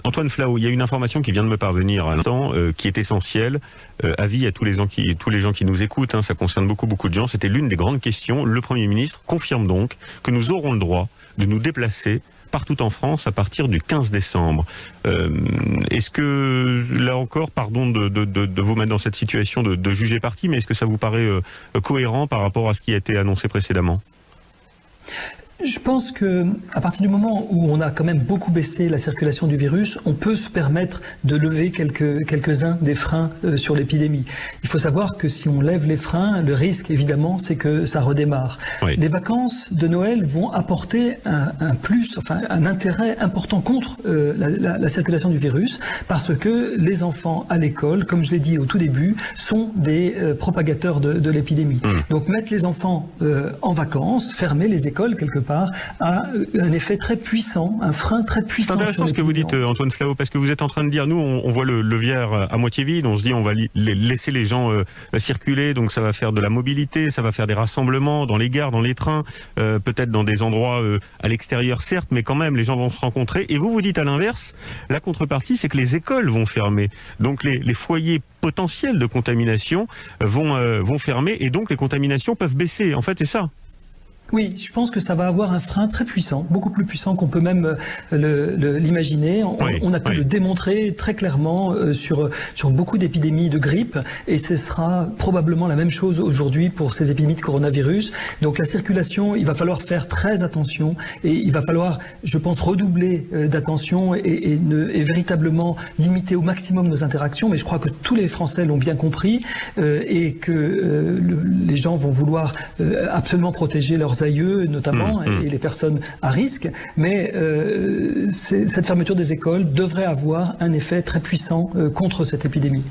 Antoine Flahault, il y a une information qui vient de me parvenir à l'instant, qui est essentielle. Avis à tous les gens qui nous écoutent, hein, ça concerne beaucoup de gens. C'était l'une des grandes questions. Le Premier ministre confirme donc que nous aurons le droit de nous déplacer partout en France à partir du 15 décembre. Est-ce que, là encore, pardon de vous mettre dans cette situation de juger parti, mais est-ce que ça vous paraît cohérent par rapport à ce qui a été annoncé précédemment ? Je pense que à partir du moment où on a quand même beaucoup baissé la circulation du virus, on peut se permettre de lever quelques-uns des freins sur l'épidémie. Il faut savoir que si on lève les freins, le risque évidemment c'est que ça redémarre. Oui. Les vacances de Noël vont apporter un intérêt important contre la circulation du virus, parce que les enfants à l'école, comme je l'ai dit au tout début, sont des propagateurs de l'épidémie. Donc mettre les enfants en vacances, fermer les écoles quelque part, a un effet très puissant, un frein très puissant. C'est intéressant ce que vous dites, Antoine Flahault, parce que vous êtes en train de dire, nous, on voit le verre à moitié vide, on se dit, on va laisser les gens circuler, donc ça va faire de la mobilité, ça va faire des rassemblements dans les gares, dans les trains, peut-être dans des endroits à l'extérieur, certes, mais quand même, les gens vont se rencontrer. Et vous dites à l'inverse, la contrepartie, c'est que les écoles vont fermer. Donc les foyers potentiels de contamination vont fermer, et donc les contaminations peuvent baisser. En fait, c'est ça. Oui, je pense que ça va avoir un frein très puissant, beaucoup plus puissant qu'on peut même l'imaginer. On a pu le démontrer très clairement sur beaucoup d'épidémies de grippe, et ce sera probablement la même chose aujourd'hui pour ces épidémies de coronavirus. Donc la circulation, il va falloir faire très attention, et il va falloir, je pense, redoubler d'attention et véritablement limiter au maximum nos interactions. Mais je crois que tous les Français l'ont bien compris, et que les gens vont vouloir absolument protéger leurs aïeux notamment, et les personnes à risque, mais cette fermeture des écoles devrait avoir un effet très puissant contre cette épidémie.